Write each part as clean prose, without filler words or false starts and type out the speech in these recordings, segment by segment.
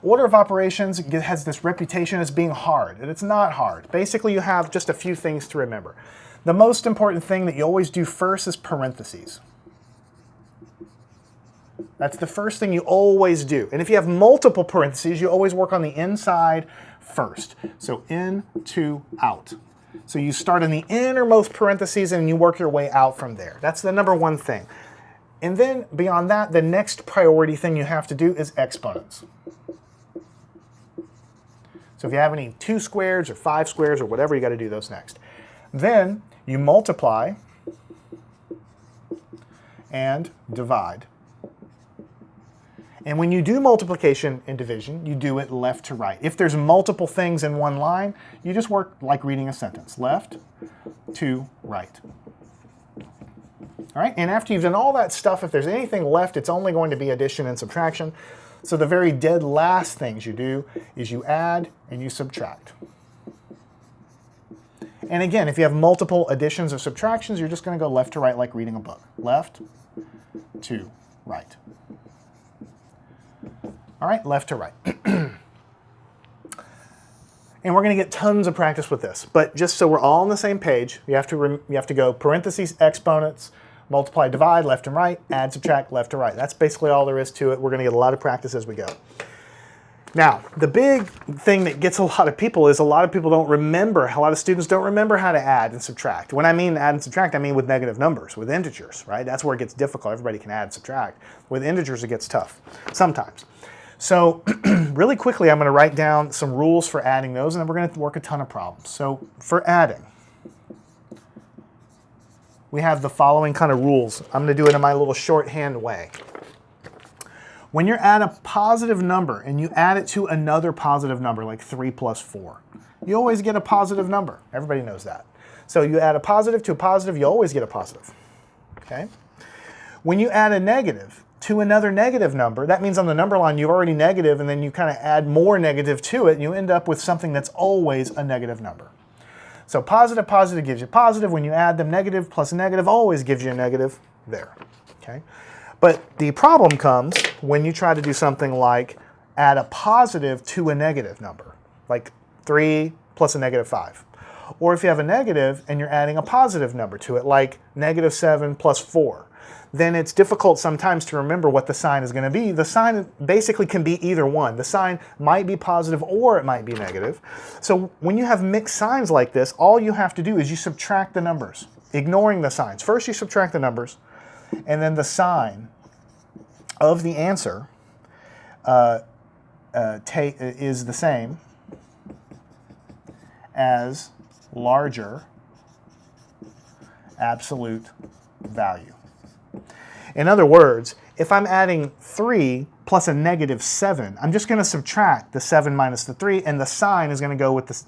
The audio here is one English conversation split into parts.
Order of operations has this reputation as being hard, and it's not hard. Basically, you have just a few things to remember. The most important thing that you always do first is parentheses. That's the first thing you always do. And if you have multiple parentheses, you always work on the inside first. So in, to, out. So you start in the innermost parentheses and you work your way out from there. That's the number one thing. And then beyond that, the next priority thing you have to do is exponents. So if you have any 2 squares or 5 squares or whatever, you got to do those next. Then you multiply and divide. And when you do multiplication and division, you do it left to right. If there's multiple things in one line, you just work like reading a sentence, left to right. All right, and after you've done all that stuff, if there's anything left, it's only going to be addition and subtraction. So the very dead last things you do is you add and you subtract. And again, if you have multiple additions or subtractions, you're just going to go left to right like reading a book. Left to right. All right, left to right. And we're going to get tons of practice with this. But just so we're all on the same page, you have to go parentheses, exponents, multiply, divide, left and right, add, subtract, left to right. That's basically all there is to it. We're going to get a lot of practice as we go. Now, the big thing that gets a lot of people is a lot of people don't remember, a lot of students don't remember how to add and subtract. When I mean add and subtract, I mean with negative numbers, with integers, right? That's where it gets difficult. Everybody can add and subtract. With integers, it gets tough, sometimes. So really quickly, I'm going to write down some rules for adding those, and then we're going to work a ton of problems. So for adding, we have the following kind of rules. I'm going to do it in my little shorthand way. When you're at a positive number and you add it to another positive number, like 3 plus 4, you always get a positive number. Everybody knows that. So you add a positive to a positive, you always get a positive. Okay? When you add a negative to another negative number, that means on the number line you're already negative, and then you kind of add more negative to it, and you end up with something that's always a negative number. So positive, positive gives you positive. When you add them, negative plus negative always gives you a negative there. Okay? But the problem comes when you try to do something like add a positive to a negative number, like 3 plus a negative 5. Or if you have a negative and you're adding a positive number to it, like negative 7 plus 4, then it's difficult sometimes to remember what the sign is going to be. The sign basically can be either one. The sign might be positive or it might be negative. So when you have mixed signs like this, all you have to do is you subtract the numbers, ignoring the signs. First you subtract the numbers, and then the sign of the answer is the same as larger absolute value. In other words, if I'm adding 3 plus a negative 7, I'm just going to subtract the 7 minus the 3, and the sign is going to go with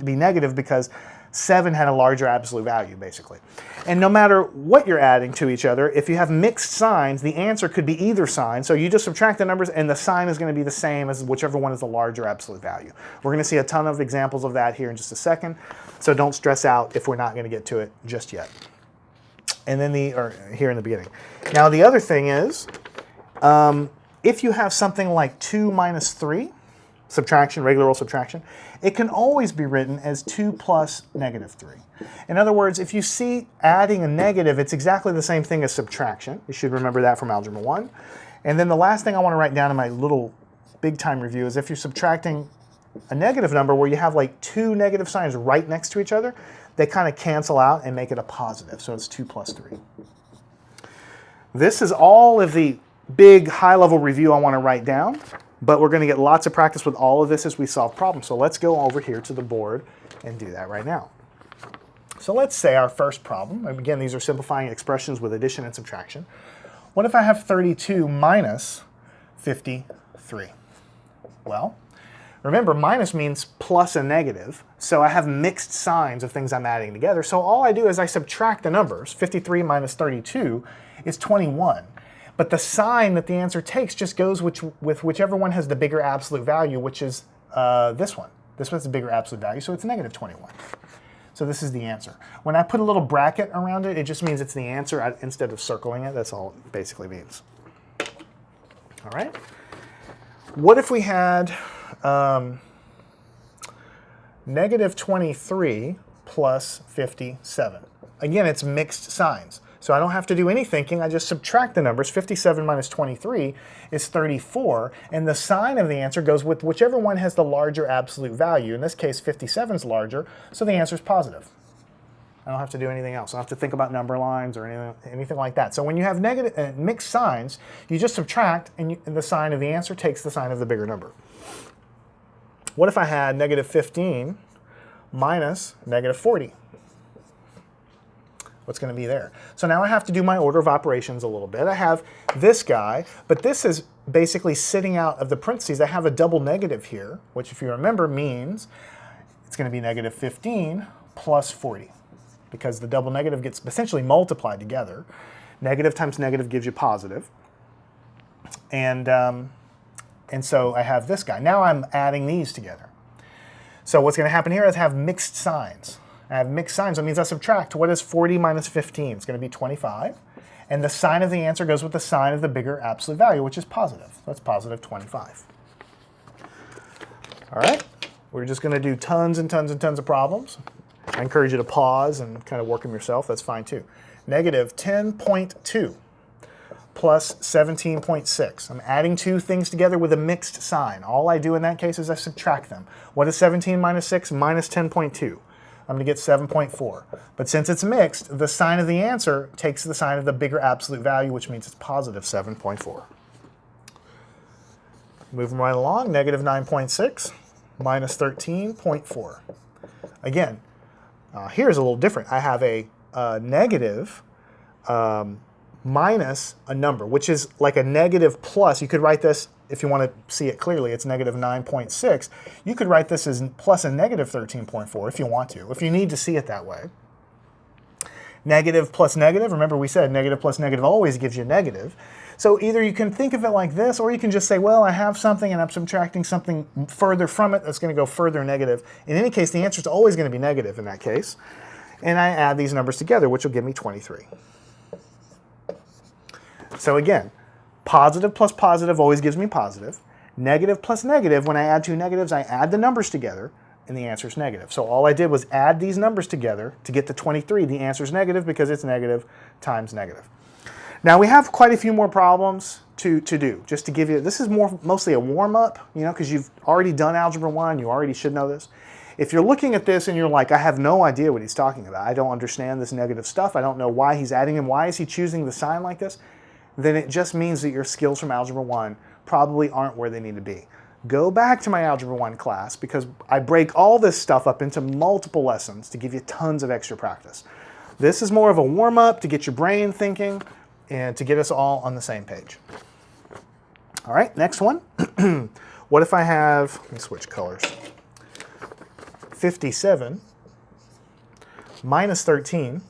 be negative because 7 had a larger absolute value, basically. And no matter what you're adding to each other, if you have mixed signs, the answer could be either sign. So you just subtract the numbers, and the sign is going to be the same as whichever one is the larger absolute value. We're going to see a ton of examples of that here in just a second, so don't stress out if we're not going to get to it just yet. And then here in the beginning. Now the other thing is, if you have something like 2 minus 3, subtraction, regular old subtraction, it can always be written as 2 plus negative 3. In other words, if you see adding a negative, it's exactly the same thing as subtraction. You should remember that from Algebra 1. And then the last thing I want to write down in my little big time review is if you're subtracting a negative number where you have like 2 negative signs right next to each other, they kind of cancel out and make it a positive. So it's 2 plus 3. This is all of the big high-level review I want to write down, but we're going to get lots of practice with all of this as we solve problems. So let's go over here to the board and do that right now. So let's say our first problem, and again, these are simplifying expressions with addition and subtraction. What if I have 32 minus 53? Well, remember, minus means plus a negative, so I have mixed signs of things I'm adding together. So all I do is I subtract the numbers. 53 minus 32 is 21. But the sign that the answer takes just goes with whichever one has the bigger absolute value, which is this one. This one's the bigger absolute value, so it's negative 21. So this is the answer. When I put a little bracket around it, it just means it's the answer instead of circling it. That's all it basically means. All right? What if we had negative 23 plus 57? Again, it's mixed signs. So I don't have to do any thinking. I just subtract the numbers. 57 minus 23 is 34. And the sign of the answer goes with whichever one has the larger absolute value. In this case, 57 is larger, so the answer is positive. I don't have to do anything else. I don't have to think about number lines or anything like that. So when you have negative mixed signs, you just subtract, and the sign of the answer takes the sign of the bigger number. What if I had negative 15 minus negative 40? What's going to be there? So now I have to do my order of operations a little bit. I have this guy, but this is basically sitting out of the parentheses. I have a double negative here, which if you remember means it's going to be negative 15 plus 40, because the double negative gets essentially multiplied together. Negative times negative gives you positive. And so I have this guy. Now I'm adding these together. So what's going to happen here is I have mixed signs. I have mixed signs. That means I subtract. What is 40 minus 15? It's going to be 25. And the sign of the answer goes with the sign of the bigger absolute value, which is positive. So that's positive 25. All right. We're just going to do tons and tons and tons of problems. I encourage you to pause and kind of work them yourself. That's fine too. Negative 10.2 plus 17.6. I'm adding two things together with a mixed sign. All I do in that case is I subtract them. What is 17 minus 6 minus 10.2? I'm going to get 7.4. But since it's mixed, the sign of the answer takes the sign of the bigger absolute value, which means it's positive 7.4. Moving right along, negative 9.6 minus 13.4. Again, here's a little different. I have a negative minus a number, which is like a negative plus. You could write this, if you want to see it clearly, it's negative 9.6. You could write this as plus a negative 13.4 if you want to, if you need to see it that way. Negative plus negative, remember we said negative plus negative always gives you negative. So either you can think of it like this, or you can just say, well, I have something and I'm subtracting something further from it that's going to go further negative. In any case, the answer is always going to be negative in that case. And I add these numbers together, which will give me 23. So again, positive plus positive always gives me positive. Negative plus negative, when I add two negatives, I add the numbers together, and the answer is negative. So all I did was add these numbers together to get to 23. The answer is negative because it's negative times negative. Now we have quite a few more problems to do, just to give you, this is mostly a warm-up, you know, because you've already done Algebra 1, you already should know this. If you're looking at this and you're like, I have no idea what he's talking about, I don't understand this negative stuff, I don't know why he's adding them, why is he choosing the sign like this, then it just means that your skills from Algebra 1 probably aren't where they need to be. Go back to my Algebra 1 class, because I break all this stuff up into multiple lessons to give you tons of extra practice. This is more of a warm-up to get your brain thinking and to get us all on the same page. All right, next one. What if I have, let me switch colors, 57 minus 13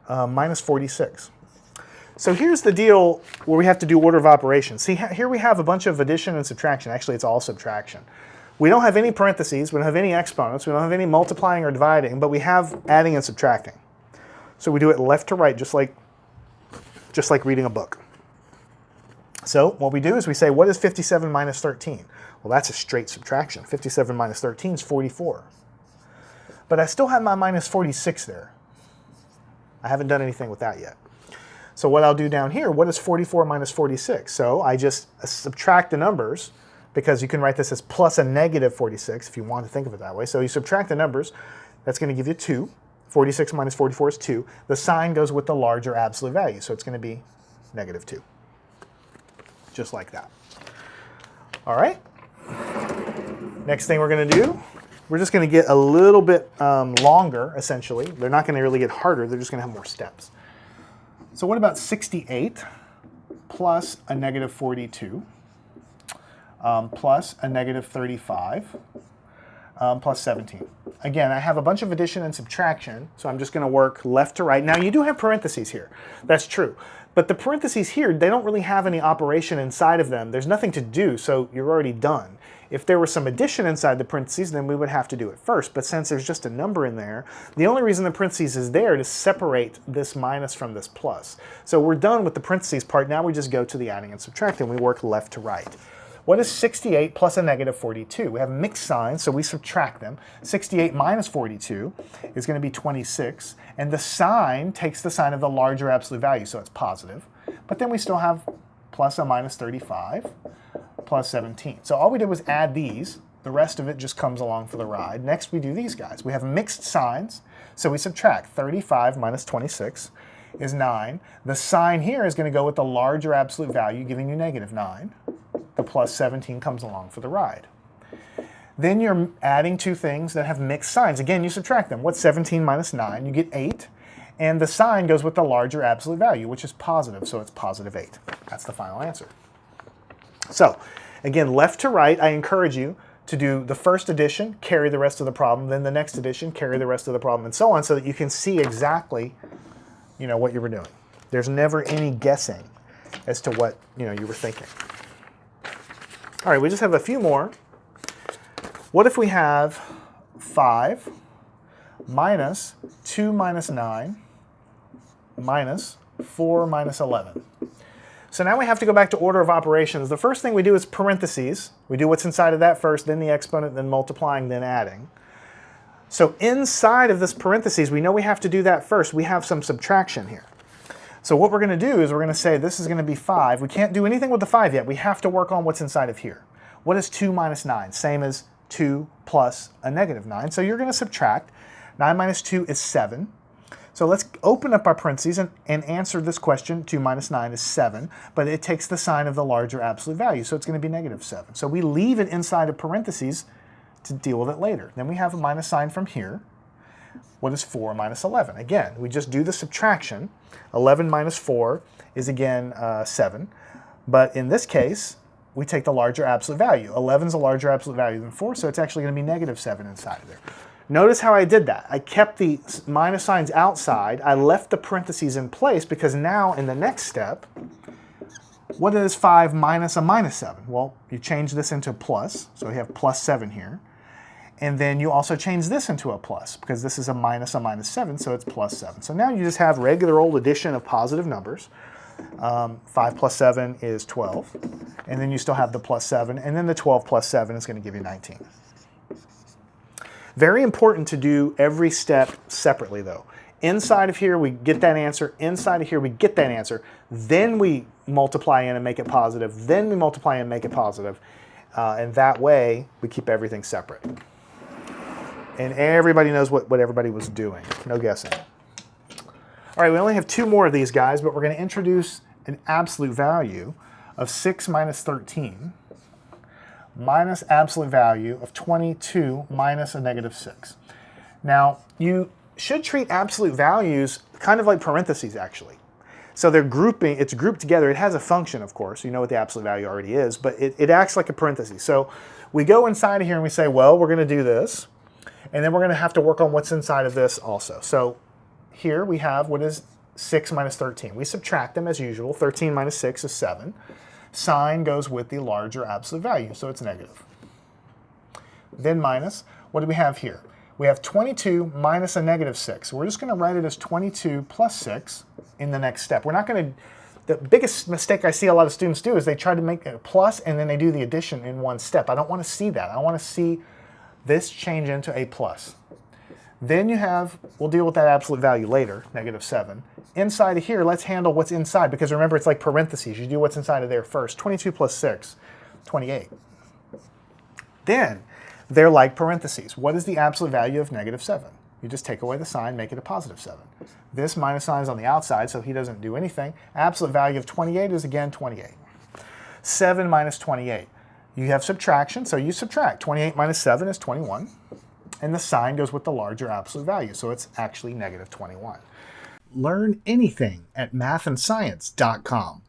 minus 46. So here's the deal where we have to do order of operations. See, here we have a bunch of addition and subtraction. Actually, it's all subtraction. We don't have any parentheses, we don't have any exponents, we don't have any multiplying or dividing, but we have adding and subtracting. So we do it left to right, just like reading a book. So what we do is we say, what is 57 minus 13? Well, that's a straight subtraction. 57 minus 13 is 44. But I still have my minus 46 there. I haven't done anything with that yet. So what I'll do down here, what is 44 minus 46? So I just subtract the numbers, because you can write this as plus a negative 46 if you want to think of it that way. So you subtract the numbers, that's going to give you 2. 46 minus 44 is 2. The sign goes with the larger absolute value, so it's going to be negative 2. Just like that. All right. Next thing we're going to do, we're just going to get a little bit longer, essentially. They're not going to really get harder, they're just going to have more steps. So what about 68 plus a negative 42 plus a negative 35 plus 17? Again, I have a bunch of addition and subtraction, so I'm just going to work left to right. Now, you do have parentheses here. That's true. But the parentheses here, they don't really have any operation inside of them. There's nothing to do, so you're already done. If there was some addition inside the parentheses, then we would have to do it first. But since there's just a number in there, the only reason the parentheses is there to separate this minus from this plus. So we're done with the parentheses part. Now we just go to the adding and subtracting. We work left to right. What is 68 plus a negative 42? We have mixed signs, so we subtract them. 68 minus 42 is going to be 26, and the sign takes the sign of the larger absolute value, so it's positive. But then we still have plus or minus 35 plus 17. So all we did was add these. The rest of it just comes along for the ride. Next, we do these guys. We have mixed signs, so we subtract. 35 minus 26 is 9. The sign here is going to go with the larger absolute value, giving you negative 9. The plus 17 comes along for the ride. Then you're adding two things that have mixed signs. Again, you subtract them. What's 17 minus 9? You get 8. And the sign goes with the larger absolute value, which is positive, so it's positive 8. That's the final answer. So, again, left to right, I encourage you to do the first addition, carry the rest of the problem, then the next addition, carry the rest of the problem, and so on, so that you can see exactly, what you were doing. There's never any guessing as to what, you were thinking. All right, we just have a few more. What if we have 5 minus 2 minus 9 minus 4 minus 11? So now we have to go back to order of operations. The first thing we do is parentheses. We do what's inside of that first, then the exponent, then multiplying, then adding. So inside of this parentheses, we know we have to do that first. We have some subtraction here. So what we're going to do is we're going to say this is going to be 5. We can't do anything with the 5 yet. We have to work on what's inside of here. What is 2 minus 9? Same as 2 plus a negative 9. So you're going to subtract. 9 minus 2 is 7. So let's open up our parentheses and answer this question. 2 minus 9 is 7, but it takes the sign of the larger absolute value, so it's going to be negative 7. So we leave it inside of parentheses to deal with it later. Then we have a minus sign from here. What is 4 minus 11? Again, we just do the subtraction. 11 minus 4 is again 7, but in this case, we take the larger absolute value. 11 is a larger absolute value than 4, so it's actually going to be negative 7 inside of there. Notice how I did that. I kept the minus signs outside. I left the parentheses in place because now in the next step, what is 5 minus a minus 7? Well, you change this into a plus, so we have plus 7 here. And then you also change this into a plus because this is a minus 7, so it's plus 7. So now you just have regular old addition of positive numbers. 5 plus 7 is 12. And then you still have the plus 7. And then the 12 plus 7 is going to give you 19. Very important to do every step separately, though. Inside of here, we get that answer. Inside of here, we get that answer. Then we multiply in and make it positive. Then we multiply in and make it positive. And that way, we keep everything separate. And everybody knows what everybody was doing. No guessing. All right, we only have 2 more of these guys, but we're going to introduce an absolute value of 6 minus 13 minus absolute value of 22 minus a negative 6. Now, you should treat absolute values kind of like parentheses, actually. So they're grouping, it's grouped together. It has a function, of course. You know what the absolute value already is, but it acts like a parenthesis. So we go inside of here and we say, well, we're going to do this, and then we're going to have to work on what's inside of this also. So here we have what is 6 minus 13. We subtract them as usual. 13 minus 6 is 7. Sign goes with the larger absolute value, so it's negative. Then minus, what do we have here? We have 22 minus a negative 6. We're just going to write it as 22 plus 6 in the next step. We're not going to, the biggest mistake I see a lot of students do is they try to make a plus and then they do the addition in one step. I don't want to see that. I want to see this change into a plus. Then you have, we'll deal with that absolute value later, negative 7. Inside of here, let's handle what's inside, because remember, it's like parentheses. You do what's inside of there first. 22 plus 6, 28. Then, they're like parentheses. What is the absolute value of negative 7? You just take away the sign, make it a positive 7. This minus sign is on the outside, so he doesn't do anything. Absolute value of 28 is, again, 28. 7 minus 28. You have subtraction, so you subtract. 28 minus 7 is 21. And the sign goes with the larger absolute value, so it's actually negative 21. Learn anything at mathandscience.com.